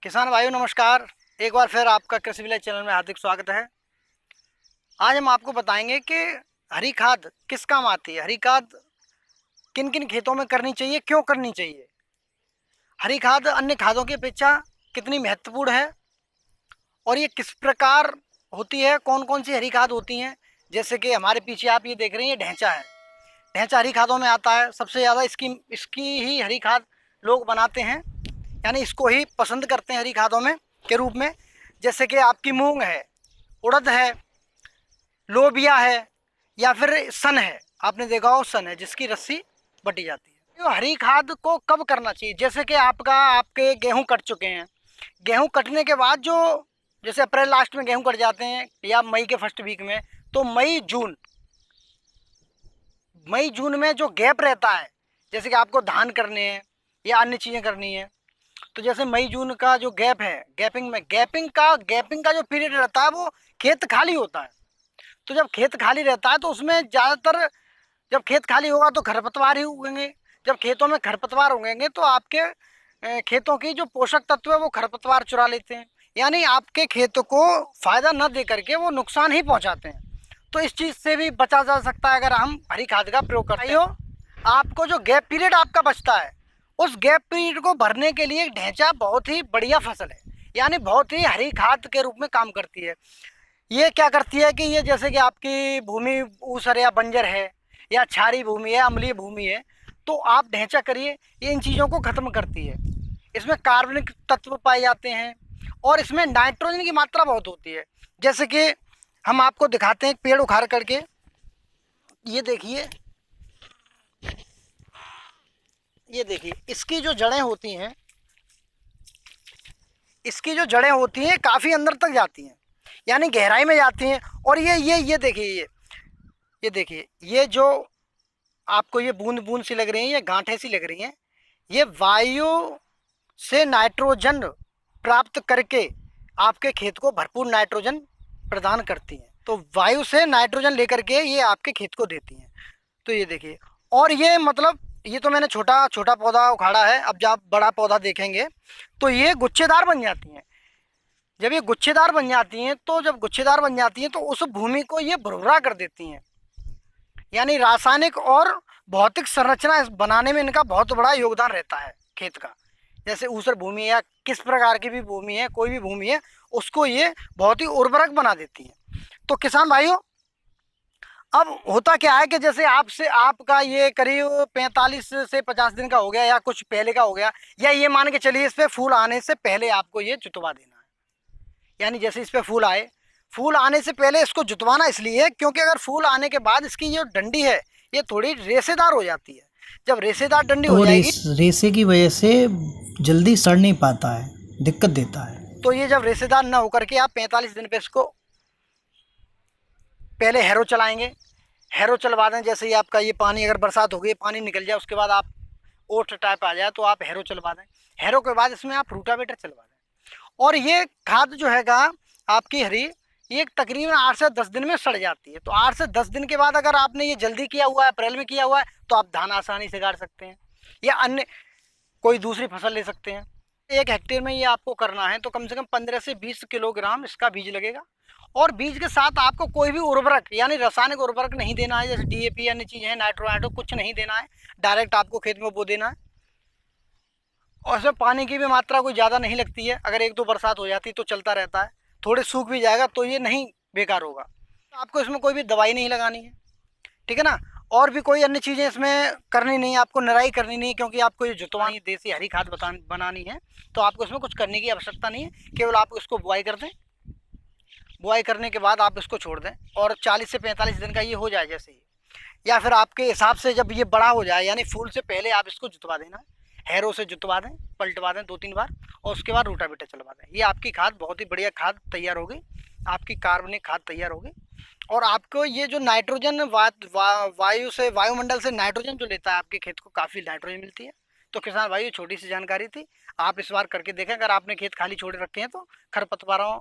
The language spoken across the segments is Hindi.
किसान भाइयों नमस्कार। एक बार फिर आपका कृषि विलेज चैनल में हार्दिक स्वागत है। आज हम आपको बताएंगे कि हरी खाद किस काम आती है, हरी खाद किन किन खेतों में करनी चाहिए, क्यों करनी चाहिए, हरी खाद अन्य खादों की अपेक्षा कितनी महत्वपूर्ण है और ये किस प्रकार होती है, कौन कौन सी हरी खाद होती हैं। जैसे कि हमारे पीछे आप ये देख रहे हैं, ये ढैंचा है। ढैंचा हरी खादों में आता है। सबसे ज़्यादा इसकी इसकी ही हरी खाद लोग बनाते हैं, यानी इसको ही पसंद करते हैं हरी खादों में के रूप में। जैसे कि आपकी मूंग है, उड़द है, लोबिया है, या फिर सन है। आपने देखा हो सन है जिसकी रस्सी बटी जाती है। तो हरी खाद को कब करना चाहिए? जैसे कि आपके गेहूं कट चुके हैं, गेहूं कटने के बाद जो जैसे अप्रैल लास्ट में गेहूं कट जाते हैं या मई के फर्स्ट वीक में, तो मई जून में जो गैप रहता है, जैसे कि आपको धान करने हैं या अन्य चीज़ें करनी है, तो जैसे मई जून का जो गैप है, गैपिंग का जो पीरियड रहता है वो खेत खाली होता है। तो जब खेत खाली रहता है तो उसमें ज़्यादातर, जब खेत खाली होगा तो खरपतवार ही उगेंगे। जब खेतों में खरपतवार उगेंगे तो आपके खेतों की जो पोषक तत्व है वो खरपतवार चुरा लेते हैं, यानी आपके खेत को फायदा न दे करके वो नुकसान ही पहुंचाते हैं। तो इस चीज़ से भी बचा जा सकता है अगर हम हरी खाद का प्रयोग करते हैं। आपको जो गैप पीरियड आपका बचता है, उस गैप पीरियड को भरने के लिए ढैंचा बहुत ही बढ़िया फसल है, यानी बहुत ही हरी खाद के रूप में काम करती है। ये क्या करती है कि ये जैसे कि आपकी भूमि ऊसर या बंजर है, या क्षारीय भूमि है, अम्लीय भूमि है, तो आप ढैंचा करिए, ये इन चीज़ों को ख़त्म करती है। इसमें कार्बनिक तत्व पाए जाते हैं और इसमें नाइट्रोजन की मात्रा बहुत होती है। जैसे कि हम आपको दिखाते हैं एक पेड़ उखाड़ करके, ये देखिए, ये देखिए, इसकी जो जड़ें होती हैं, काफ़ी अंदर तक जाती हैं, यानी गहराई में जाती हैं। और ये देखिए, ये देखिए, ये जो आपको ये बूंद बूंद सी लग रही हैं, ये गांठें सी लग रही हैं, ये वायु से नाइट्रोजन प्राप्त करके आपके खेत को भरपूर नाइट्रोजन प्रदान करती हैं। तो वायु से नाइट्रोजन लेकर के ये आपके खेत को देती हैं। तो ये देखिए, और ये मतलब ये तो मैंने छोटा छोटा पौधा उखाड़ा है, अब जब बड़ा पौधा देखेंगे तो ये गुच्छेदार बन जाती हैं। जब ये गुच्छेदार बन जाती हैं तो उस भूमि को ये भुरभुरा कर देती हैं, यानी रासायनिक और भौतिक संरचना बनाने में इनका बहुत बड़ा योगदान रहता है खेत का। जैसे ऊसर भूमि है या किस प्रकार की भी भूमि है, कोई भी भूमि है, उसको ये बहुत ही उर्वरक बना देती है। तो किसान भाइयों, अब होता क्या है कि जैसे आपका ये करीब 45 से 50 दिन का हो गया या कुछ पहले का हो गया, या ये मान के चलिए इस पर फूल आने से पहले आपको ये जुतवा देना है। यानी जैसे इस पर फूल आने से पहले इसको जुतवाना इसलिए क्योंकि अगर फूल आने के बाद इसकी जो डंडी है ये थोड़ी रेसेदार हो जाती है। जब रेसेदार डंडी हो जाएगी, रेसे की वजह से जल्दी सड़ नहीं पाता है, दिक्कत देता है। तो ये जब रेसेदार ना होकर के आप 45 दिन पे इसको पहले हैरो चलाएंगे, हैरो चलवा दें। जैसे ही आपका ये पानी, अगर बरसात हो गई, पानी निकल जाए, उसके बाद आप ओट टाइप आ जाए तो आप हैरो चलवा दें। हैरो के बाद इसमें आप रूटावेटर चलवा दें। और ये खाद जो हैगा आपकी हरी, ये तकरीबन 8 से 10 दिन में सड़ जाती है। तो 8 से 10 दिन के बाद अगर आपने ये जल्दी किया हुआ है, अप्रैल में किया हुआ है, तो आप धान आसानी से गाड़ सकते हैं या अन्य कोई दूसरी फसल ले सकते हैं। 1 हेक्टेयर में ये आपको करना है तो कम से कम 15 से 20 किलोग्राम इसका बीज लगेगा। और बीज के साथ आपको कोई भी उर्वरक यानी रासायनिक उर्वरक नहीं देना है, जैसे डीएपी अन्य चीज़ें हैं, नाइट्रो कुछ नहीं देना है। डायरेक्ट आपको खेत में बो देना है। और इसमें पानी की भी मात्रा कोई ज़्यादा नहीं लगती है। अगर 1-2 बरसात हो जाती तो चलता रहता है, थोड़े सूख भी जाएगा तो ये नहीं बेकार होगा। आपको इसमें कोई भी दवाई नहीं लगानी है, ठीक है ना। और भी कोई अन्य चीज़ें इसमें करनी नहीं है, आपको निराई करनी नहीं है, क्योंकि आपको ये जुतवानी देसी हरी खाद बनानी है। तो आपको इसमें कुछ करने की आवश्यकता नहीं है, केवल आप इसको बुआई कर दें। बुआई करने के बाद आप इसको छोड़ दें और 40 से 45 दिन का ये हो जाए जैसे ही, या फिर आपके हिसाब से जब ये बड़ा हो जाए, यानी फूल से पहले आप इसको जुतवा देना है। हैरो से जुतवा दें, पलटवा दें 2-3 बार, और उसके बाद रूटावेटर चलवा दें। ये आपकी खाद बहुत ही बढ़िया खाद तैयार होगी, आपकी कार्बनिक खाद तैयार होगी। और आपको ये जो नाइट्रोजन वायुमंडल से नाइट्रोजन जो लेता है, आपके खेत को काफ़ी नाइट्रोजन मिलती है। तो किसान भाई, ये छोटी सी जानकारी थी, आप इस बार करके देखें। अगर आपने खेत खाली छोड़े रखे हैं तो खरपतवारों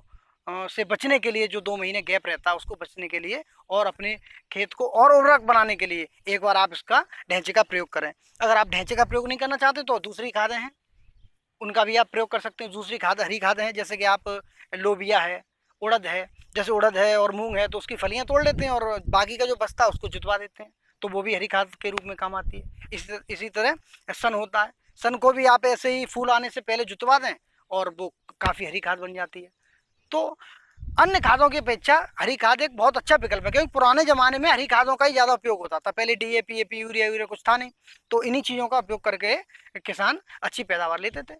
से बचने के लिए, जो 2 महीने गैप रहता है उसको बचने के लिए और अपने खेत को और उर्वरक बनाने के लिए एक बार आप इसका ढैंचे का प्रयोग करें। अगर आप ढैंचे का प्रयोग नहीं करना चाहते तो दूसरी खादें हैं, उनका भी आप प्रयोग कर सकते हैं। दूसरी खाद हरी खाद हैं, जैसे कि आप लोबिया है, उड़द है, जैसे उड़द है और मूंग है तो उसकी फलियां तोड़ लेते हैं और बाकी का जो बचता है उसको जुतवा देते हैं, तो वो भी हरी खाद के रूप में काम आती है। इसी तरह सन होता है, सन को भी आप ऐसे ही फूल आने से पहले जुतवा दें और वो काफ़ी हरी खाद बन जाती है। तो अन्य खादों की अपेक्षा हरी खाद एक बहुत अच्छा विकल्प है, क्योंकि पुराने जमाने में हरी खादों का ही ज़्यादा उपयोग होता था। पहले डीएपी, एपी, यूरिया यूरिया कुछ था नहीं, तो इन्हीं चीज़ों का उपयोग करके किसान अच्छी पैदावार लेते थे।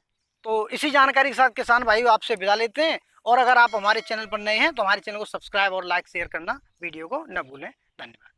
तो इसी जानकारी के साथ किसान भाइयों आपसे विदा लेते हैं, और अगर आप हमारे चैनल पर नए हैं तो हमारे चैनल को सब्सक्राइब और लाइक शेयर करना वीडियो को न भूलें। धन्यवाद।